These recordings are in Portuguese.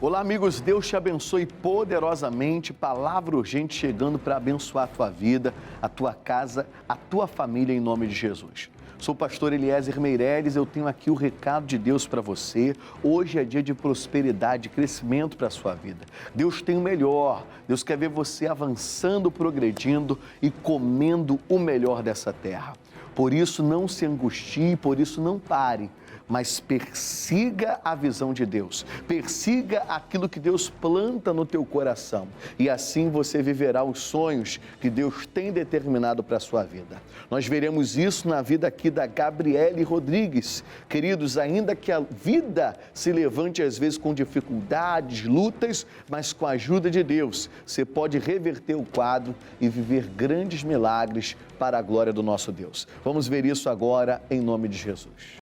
Olá, amigos, Deus te abençoe poderosamente. Palavra urgente chegando para abençoar a tua vida, a tua casa, a tua família, em nome de Jesus. Sou o pastor Eliezer Meireles, eu tenho aqui o recado de Deus para você. Hoje é dia de prosperidade, crescimento para a sua vida. Deus tem o melhor, Deus quer ver você avançando, progredindo e comendo o melhor dessa terra. Por isso não se angustie, por isso não pare, mas persiga a visão de Deus, persiga aquilo que Deus planta no teu coração e assim você viverá os sonhos que Deus tem determinado para a sua vida. Nós veremos isso na vida aqui da Gabriele Rodrigues. Queridos, ainda que a vida se levante às vezes com dificuldades, lutas, mas com a ajuda de Deus, você pode reverter o quadro e viver grandes milagres para a glória do nosso Deus. Vamos ver isso agora em nome de Jesus.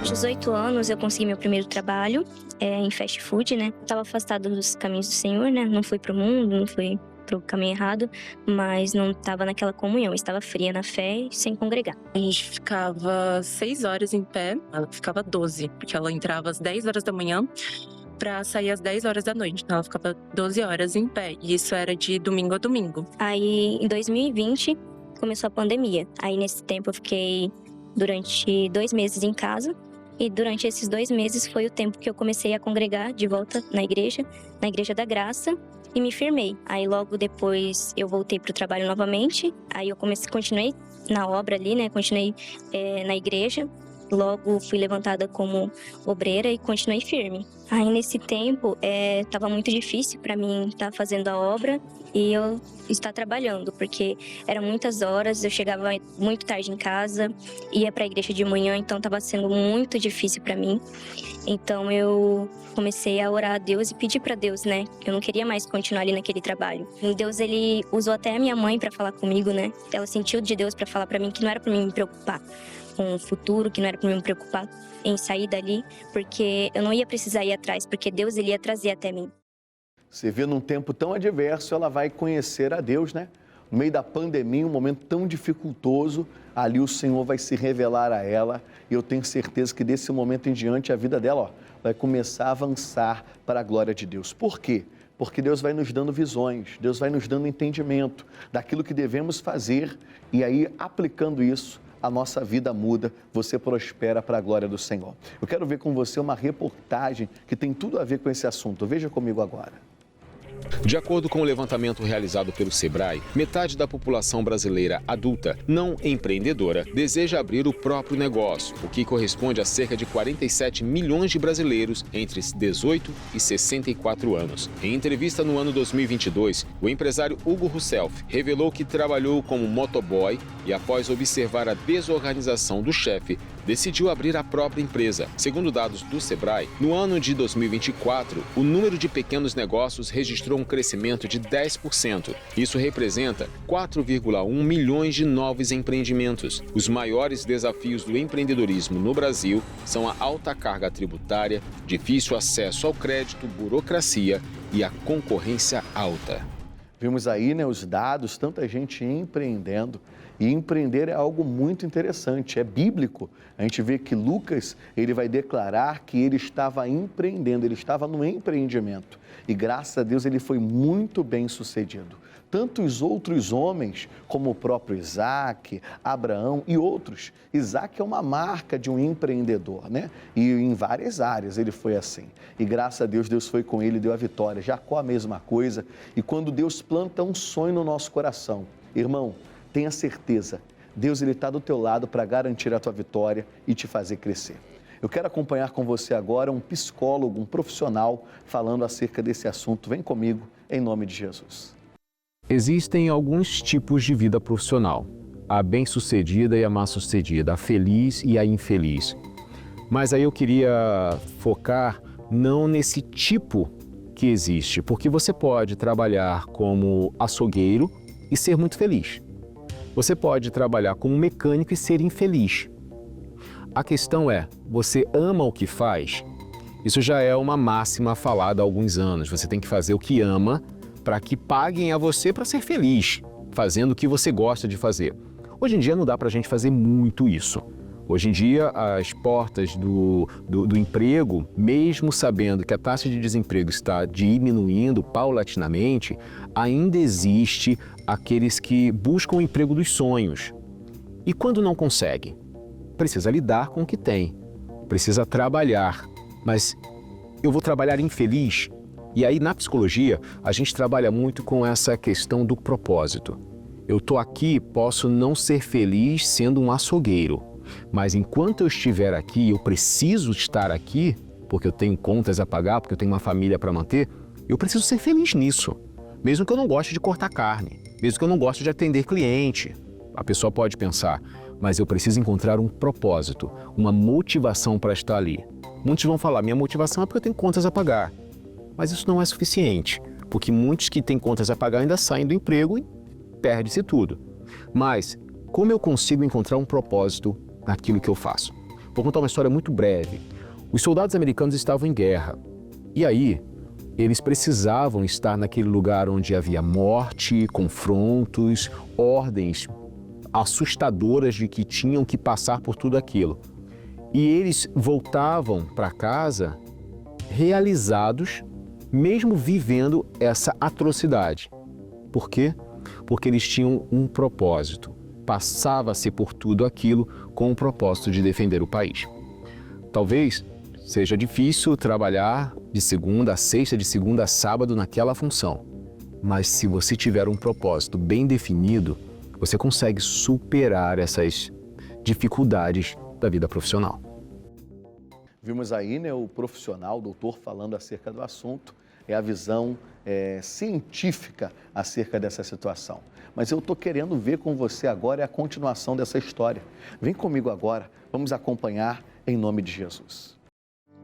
Aos 18 anos eu consegui meu primeiro trabalho em fast food, né? Estava afastada dos caminhos do Senhor, né? Não fui pro mundo, não fui pro caminho errado, mas não estava naquela comunhão, estava fria na fé e sem congregar. A gente ficava 6 horas em pé, ela ficava 12, porque ela entrava às 10 horas da manhã para sair às 10 horas da noite, então ela ficava 12 horas em pé, e isso era de domingo a domingo. Aí em 2020 começou a pandemia, aí nesse tempo eu fiquei durante 2 meses em casa. E durante esses 2 meses foi o tempo que eu comecei a congregar de volta na Igreja da Graça, e me firmei. Aí logo depois eu voltei para o trabalho novamente, aí eu continuei na obra ali, né? Continuei na igreja, logo fui levantada como obreira e continuei firme. Aí nesse tempo estava muito difícil para mim estar fazendo a obra e eu estar trabalhando, porque eram muitas horas, eu chegava muito tarde em casa, ia para a igreja de manhã, então estava sendo muito difícil para mim. Então eu comecei a orar a Deus e pedir para Deus, né, que eu não queria mais continuar ali naquele trabalho. E Deus, ele usou até a minha mãe para falar comigo, né? Ela sentiu de Deus para falar para mim que não era para mim me preocupar com o futuro, que não era para mim me preocupar em sair dali, porque eu não ia precisar ir atrás, porque Deus, ele ia trazer até mim. Você vê num tempo tão adverso, ela vai conhecer a Deus, né? No meio da pandemia, um momento tão dificultoso, ali o Senhor vai se revelar a ela e eu tenho certeza que desse momento em diante a vida dela vai começar a avançar para a glória de Deus. Por quê? Porque Deus vai nos dando visões, Deus vai nos dando entendimento daquilo que devemos fazer e aí aplicando isso, a nossa vida muda, você prospera para a glória do Senhor. Eu quero ver com você uma reportagem que tem tudo a ver com esse assunto. Veja comigo agora. De acordo com o levantamento realizado pelo Sebrae, metade da população brasileira adulta não empreendedora deseja abrir o próprio negócio, o que corresponde a cerca de 47 milhões de brasileiros entre 18 e 64 anos. Em entrevista no ano 2022, o empresário Hugo Rousself revelou que trabalhou como motoboy e, após observar a desorganização do chefe, decidiu abrir a própria empresa. Segundo dados do Sebrae, no ano de 2024, o número de pequenos negócios registrou um crescimento de 10%. Isso representa 4,1 milhões de novos empreendimentos. Os maiores desafios do empreendedorismo no Brasil são a alta carga tributária, difícil acesso ao crédito, burocracia e a concorrência alta. Vimos aí, né, os dados, tanta gente empreendendo. E empreender é algo muito interessante, é bíblico. A gente vê que Lucas, ele vai declarar que ele estava empreendendo, ele estava no empreendimento. E graças a Deus ele foi muito bem sucedido. Tanto os outros homens, como o próprio Isaac, Abraão e outros. Isaac é uma marca de um empreendedor, né? E em várias áreas ele foi assim. E graças a Deus, Deus foi com ele e deu a vitória. Jacó a mesma coisa. E quando Deus planta um sonho no nosso coração, irmão, tenha certeza, Deus está do teu lado para garantir a tua vitória e te fazer crescer. Eu quero acompanhar com você agora um psicólogo, um profissional, falando acerca desse assunto. Vem comigo, em nome de Jesus. Existem alguns tipos de vida profissional. A bem-sucedida e a má-sucedida, a feliz e a infeliz. Mas aí eu queria focar não nesse tipo que existe, porque você pode trabalhar como açougueiro e ser muito feliz. Você pode trabalhar como mecânico e ser infeliz. A questão é, você ama o que faz? Isso já é uma máxima falada há alguns anos. Você tem que fazer o que ama para que paguem a você para ser feliz, fazendo o que você gosta de fazer. Hoje em dia não dá para a gente fazer muito isso. Hoje em dia, as portas do emprego, mesmo sabendo que a taxa de desemprego está diminuindo paulatinamente, ainda existe aqueles que buscam o emprego dos sonhos. E quando não conseguem? Precisa lidar com o que tem, precisa trabalhar. Mas eu vou trabalhar infeliz? E aí, na psicologia, a gente trabalha muito com essa questão do propósito. Eu estou aqui, posso não ser feliz sendo um açougueiro, mas enquanto eu estiver aqui, eu preciso estar aqui, porque eu tenho contas a pagar, porque eu tenho uma família para manter, eu preciso ser feliz nisso. Mesmo que eu não goste de cortar carne, mesmo que eu não goste de atender cliente. A pessoa pode pensar, mas eu preciso encontrar um propósito, uma motivação para estar ali. Muitos vão falar, minha motivação é porque eu tenho contas a pagar. Mas isso não é suficiente, porque muitos que têm contas a pagar ainda saem do emprego e perde-se tudo. Mas como eu consigo encontrar um propósito naquilo que eu faço? Vou contar uma história muito breve. Os soldados americanos estavam em guerra. E aí, eles precisavam estar naquele lugar onde havia morte, confrontos, ordens assustadoras de que tinham que passar por tudo aquilo. E eles voltavam para casa realizados, mesmo vivendo essa atrocidade. Por quê? Porque eles tinham um propósito. Passava-se por tudo aquilo com o propósito de defender o país. Talvez seja difícil trabalhar de segunda a sexta, de segunda a sábado naquela função. Mas se você tiver um propósito bem definido, você consegue superar essas dificuldades da vida profissional. Vimos aí, né, o profissional, o doutor, falando acerca do assunto, é a visão científica acerca dessa situação. Mas eu estou querendo ver com você agora a continuação dessa história. Vem comigo agora, vamos acompanhar em nome de Jesus.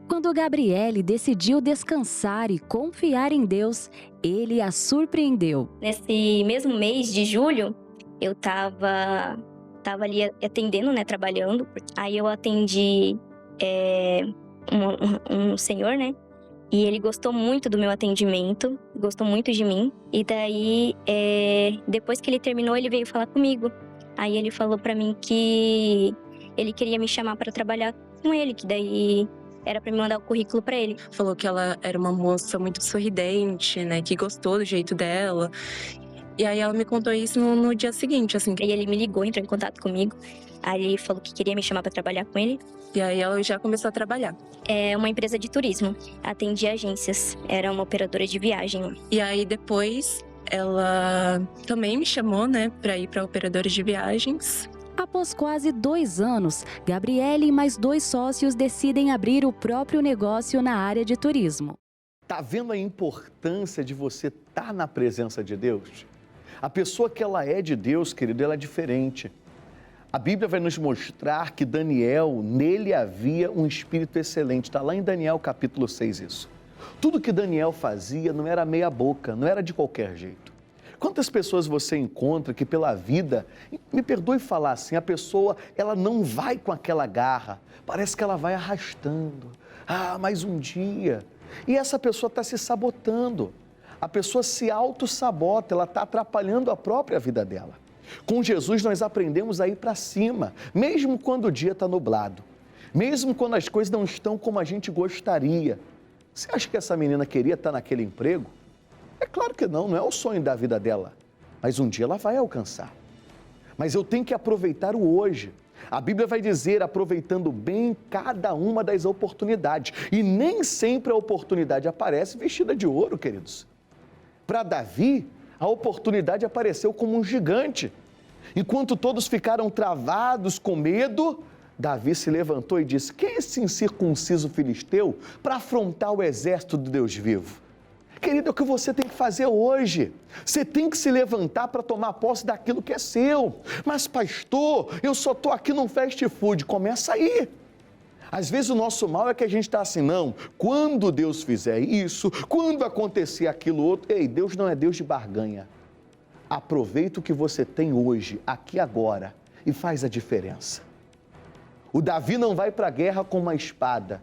Quando Gabriele decidiu descansar e confiar em Deus, Ele a surpreendeu. Nesse mesmo mês de julho, eu tava ali atendendo, né, trabalhando. Aí eu atendi um senhor, né? E ele gostou muito do meu atendimento, gostou muito de mim. E daí, depois que ele terminou, ele veio falar comigo. Aí ele falou pra mim que ele queria me chamar pra trabalhar com ele, que daí era pra me mandar o currículo pra ele. Falou que ela era uma moça muito sorridente, né? Que gostou do jeito dela. E aí ela me contou isso no dia seguinte, assim. E ele me ligou, entrou em contato comigo. Aí ele falou que queria me chamar pra trabalhar com ele. E aí ela já começou a trabalhar. É uma empresa de turismo. Atendia agências. Era uma operadora de viagem. E aí depois ela também me chamou, né, pra ir pra operadora de viagens. Após quase 2 anos, Gabriele e mais 2 sócios decidem abrir o próprio negócio na área de turismo. Tá vendo a importância de você estar na presença de Deus? A pessoa que ela é de Deus, querido, ela é diferente. A Bíblia vai nos mostrar que Daniel, nele havia um espírito excelente. Está lá em Daniel capítulo 6 isso. Tudo que Daniel fazia não era meia boca, não era de qualquer jeito. Quantas pessoas você encontra que pela vida, me perdoe falar assim, a pessoa ela não vai com aquela garra, parece que ela vai arrastando. Ah, mais um dia. E essa pessoa está se sabotando. A pessoa se auto-sabota, ela está atrapalhando a própria vida dela. Com Jesus nós aprendemos a ir para cima, mesmo quando o dia está nublado, mesmo quando as coisas não estão como a gente gostaria. Você acha que essa menina queria estar naquele emprego? É claro que não, não é o sonho da vida dela, mas um dia ela vai alcançar. Mas eu tenho que aproveitar o hoje. A Bíblia vai dizer, aproveitando bem cada uma das oportunidades. E nem sempre a oportunidade aparece vestida de ouro, queridos. Para Davi, a oportunidade apareceu como um gigante. Enquanto todos ficaram travados com medo, Davi se levantou e disse, quem é esse incircunciso filisteu para afrontar o exército do Deus vivo? Querido, é o que você tem que fazer hoje. Você tem que se levantar para tomar posse daquilo que é seu. Mas pastor, eu só estou aqui num fast food. Começa aí. Às vezes o nosso mal é que a gente está assim, não, quando Deus fizer isso, quando acontecer aquilo outro, ei, Deus não é Deus de barganha. Aproveita o que você tem hoje, aqui agora, e faz a diferença. O Davi não vai para a guerra com uma espada,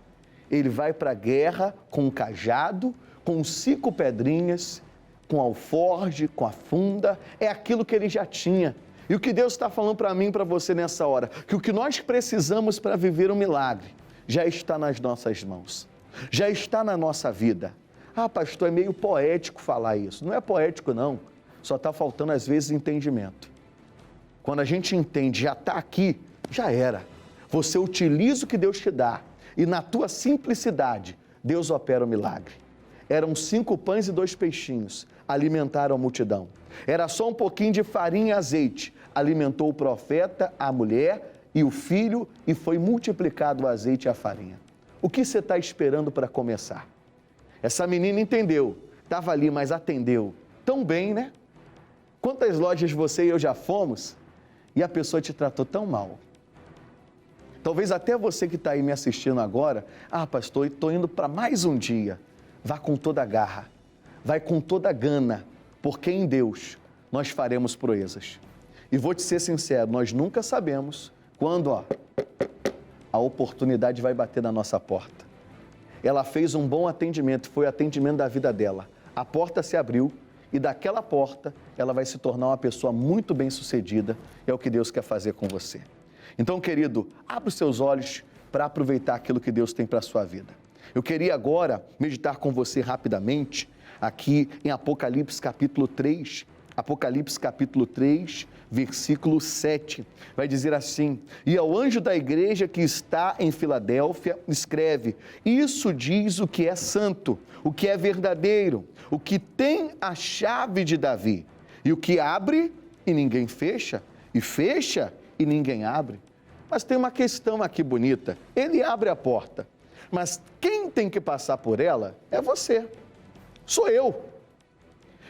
ele vai para a guerra com um cajado, com 5 pedrinhas, com alforge, com a funda, é aquilo que ele já tinha. E o que Deus está falando para mim e para você nessa hora? Que o que nós precisamos para viver um milagre já está nas nossas mãos, já está na nossa vida. Ah, pastor, é meio poético falar isso. Não é poético, não. Só está faltando, às vezes, entendimento. Quando a gente entende, já está aqui, já era. Você utiliza o que Deus te dá e na tua simplicidade, Deus opera o milagre. Eram 5 pães e 2 peixinhos, alimentaram a multidão. Era só um pouquinho de farinha e azeite, alimentou o profeta, a mulher e o filho, e foi multiplicado o azeite e a farinha. O que você está esperando para começar? Essa menina entendeu, estava ali, mas atendeu tão bem, né? Quantas lojas você e eu já fomos e a pessoa te tratou tão mal? Talvez até você que está aí me assistindo agora, ah, pastor, estou indo para mais um dia. Vá com toda a garra, vai com toda a gana, porque em Deus nós faremos proezas. E vou te ser sincero, nós nunca sabemos quando a oportunidade vai bater na nossa porta. Ela fez um bom atendimento, foi o atendimento da vida dela. A porta se abriu e daquela porta ela vai se tornar uma pessoa muito bem-sucedida. É o que Deus quer fazer com você. Então, querido, abra os seus olhos para aproveitar aquilo que Deus tem para a sua vida. Eu queria agora meditar com você rapidamente aqui em Apocalipse capítulo 3. Apocalipse capítulo 3, versículo 7, vai dizer assim: e ao anjo da igreja que está em Filadélfia, escreve: isso diz o que é santo, o que é verdadeiro, o que tem a chave de Davi, e o que abre e ninguém fecha, e fecha e ninguém abre. Mas tem uma questão aqui bonita, ele abre a porta, mas quem tem que passar por ela é você, sou eu.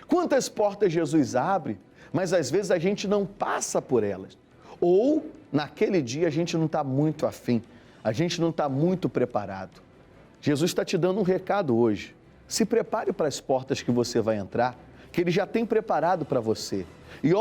Quantas portas Jesus abre, mas às vezes a gente não passa por elas. Ou, naquele dia, a gente não está muito afim, a gente não está muito preparado. Jesus está te dando um recado hoje. Se prepare para as portas que você vai entrar, que Ele já tem preparado para você. E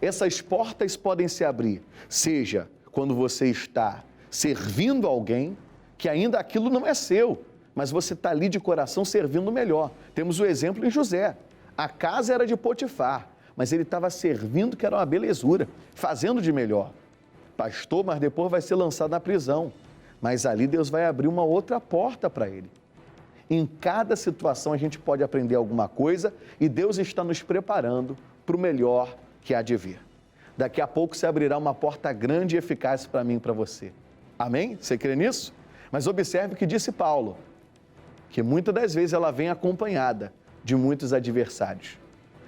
essas portas podem se abrir, seja quando você está servindo alguém, que ainda aquilo não é seu, mas você está ali de coração servindo melhor. Temos o exemplo em José. A casa era de Potifar, mas ele estava servindo, que era uma belezura, fazendo de melhor. Pastor, mas depois vai ser lançado na prisão. Mas ali Deus vai abrir uma outra porta para ele. Em cada situação a gente pode aprender alguma coisa e Deus está nos preparando para o melhor que há de vir. Daqui a pouco se abrirá uma porta grande e eficaz para mim e para você. Amém? Você crê nisso? Mas observe o que disse Paulo, que muitas das vezes ela vem acompanhada de muitos adversários.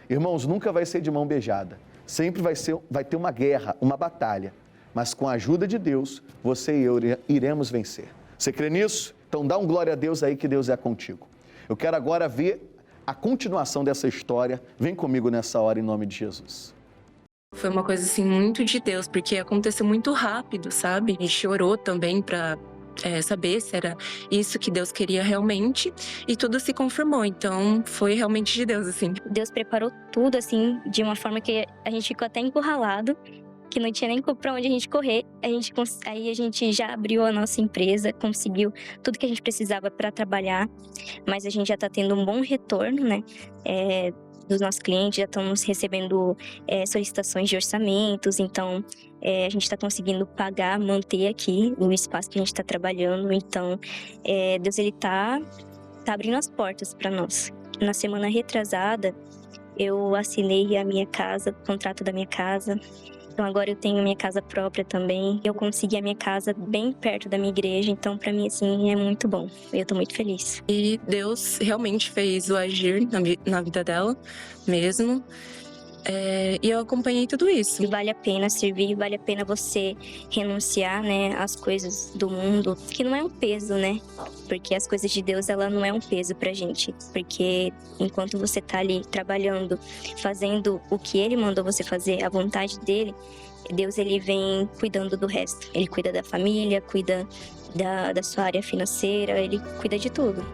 Irmãos, nunca vai ser de mão beijada. Sempre vai ter uma guerra, uma batalha. Mas com a ajuda de Deus, você e eu iremos vencer. Você crê nisso? Então dá um glória a Deus aí que Deus é contigo. Eu quero agora ver a continuação dessa história. Vem comigo nessa hora em nome de Jesus. Foi uma coisa assim muito de Deus, porque aconteceu muito rápido, sabe? A gente orou também para saber se era isso que Deus queria realmente, e tudo se confirmou, então foi realmente de Deus, assim. Deus preparou tudo, assim, de uma forma que a gente ficou até encurralado, que não tinha nem pra onde a gente correr. Aí a gente já abriu a nossa empresa, conseguiu tudo que a gente precisava para trabalhar, mas a gente já tá tendo um bom retorno, né? Dos nossos clientes, já estamos recebendo solicitações de orçamentos, então a gente está conseguindo pagar, manter aqui o espaço que a gente está trabalhando. Então, Deus, Ele tá abrindo as portas para nós. Na semana retrasada, eu assinei a minha casa, o contrato da minha casa. Então, agora eu tenho a minha casa própria também. Eu consegui a minha casa bem perto da minha igreja, então, para mim, assim, é muito bom. Eu tô muito feliz. E Deus realmente fez o agir na vida dela mesmo. E eu acompanhei tudo isso. E vale a pena servir, vale a pena você renunciar, né, às coisas do mundo, que não é um peso, né? Porque as coisas de Deus, ela não é um peso pra gente. Porque enquanto você tá ali trabalhando, fazendo o que Ele mandou você fazer, a vontade dEle, Deus, Ele vem cuidando do resto. Ele cuida da família, cuida da sua área financeira, Ele cuida de tudo.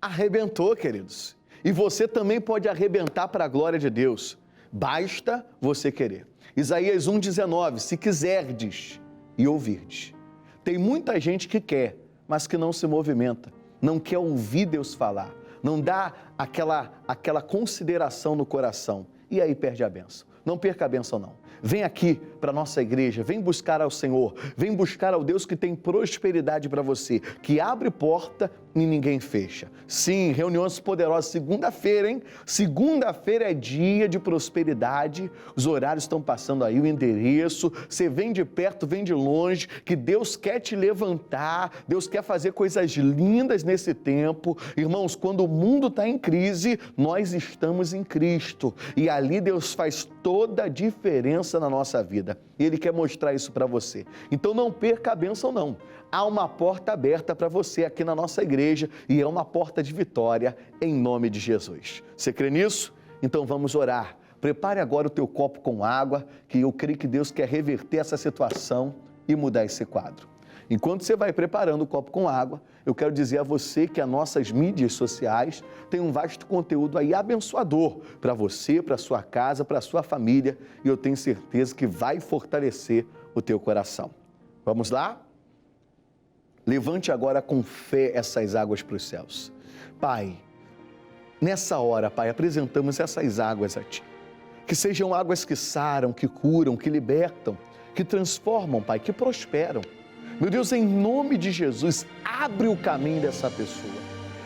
Arrebentou, queridos. E você também pode arrebentar para a glória de Deus. Basta você querer. Isaías 1,19, se quiserdes e ouvirdes. Tem muita gente que quer, mas que não se movimenta, não quer ouvir Deus falar, não dá aquela consideração no coração, e aí perde a bênção. Não perca a bênção, não. vem aqui para a nossa igreja, vem buscar ao Senhor, vem buscar ao Deus que tem prosperidade para você, que abre porta e ninguém fecha. Sim, reuniões poderosas, segunda-feira, hein? Segunda-feira é dia de prosperidade, os horários estão passando aí, o endereço, você vem de perto, vem de longe, que Deus quer te levantar, Deus quer fazer coisas lindas nesse tempo. Irmãos, quando o mundo está em crise, nós estamos em Cristo, e ali Deus faz toda a diferença na nossa vida. E Ele quer mostrar isso para você. Então não perca a bênção não. Há uma porta aberta para você aqui na nossa igreja e é uma porta de vitória em nome de Jesus. Você crê nisso? Então vamos orar. Prepare agora o teu copo com água, que eu creio que Deus quer reverter essa situação e mudar esse quadro. Enquanto você vai preparando o copo com água, eu quero dizer a você que as nossas mídias sociais têm um vasto conteúdo aí abençoador para você, para sua casa, para sua família, e eu tenho certeza que vai fortalecer o teu coração. Vamos lá? Levante agora com fé essas águas para os céus. Pai, nessa hora, Pai, apresentamos essas águas a Ti. Que sejam águas que saram, que curam, que libertam, que transformam, Pai, que prosperam. Meu Deus, em nome de Jesus, abre o caminho dessa pessoa.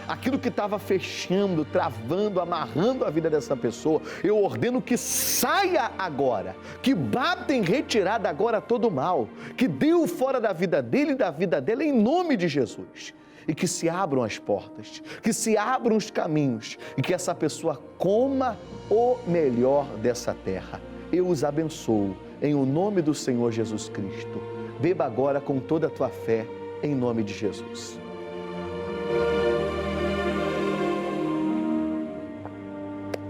Aquilo que estava fechando, travando, amarrando a vida dessa pessoa, eu ordeno que saia agora, que bata em retirada agora todo o mal, que deu fora da vida dele e da vida dela em nome de Jesus. E que se abram as portas, que se abram os caminhos e que essa pessoa coma o melhor dessa terra. Eu os abençoo em o nome do Senhor Jesus Cristo. Beba agora com toda a tua fé, em nome de Jesus.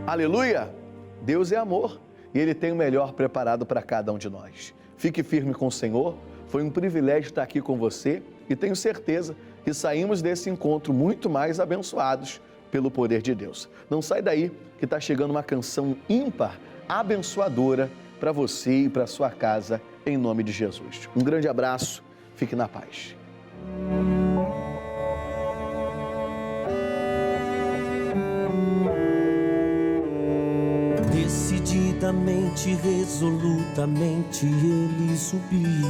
Aleluia! Deus é amor e Ele tem o melhor preparado para cada um de nós. Fique firme com o Senhor, foi um privilégio estar aqui com você e tenho certeza que saímos desse encontro muito mais abençoados pelo poder de Deus. Não sai daí que está chegando uma canção ímpar, abençoadora para você e para sua casa, em nome de Jesus. Um grande abraço, fique na paz. Decididamente, resolutamente, ele subiu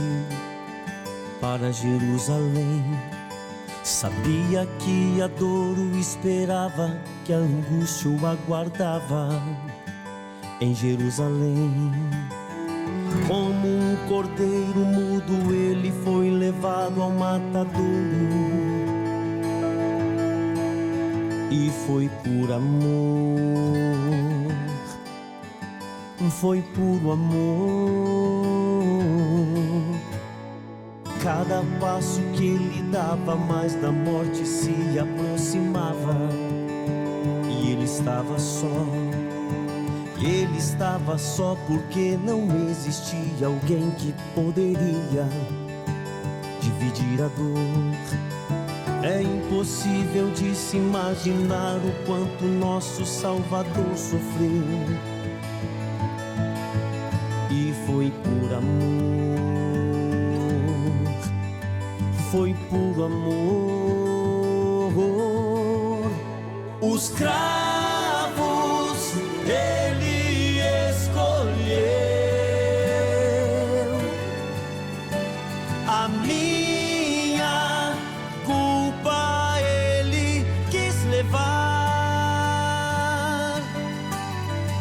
para Jerusalém. Sabia que a dor o esperava, que a angústia o aguardava em Jerusalém. Como um cordeiro mudo, ele foi levado ao matadouro. E foi por amor, foi por amor. Cada passo que ele dava, mais da morte se aproximava. E ele estava só. Ele estava só porque não existia alguém que poderia dividir a dor. É impossível de se imaginar o quanto nosso Salvador sofreu. E foi por amor, foi por amor. Os cravos ele escolheu, a minha culpa ele quis levar,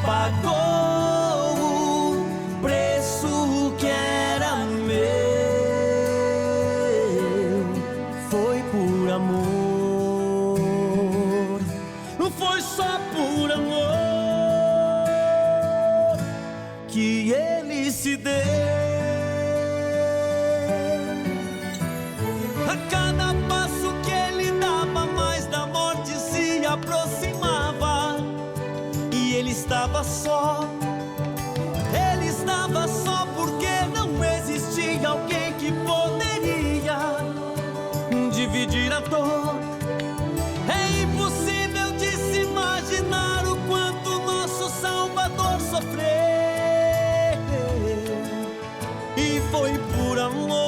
pagou o preço que era meu, foi por amor, não foi só por amor que ele se deu. A cada passo que ele dava, mais da morte se aproximava. E ele estava só. Ele estava só porque não existia alguém que poderia dividir a dor. É impossível de se imaginar o quanto nosso Salvador sofreu. E foi por amor.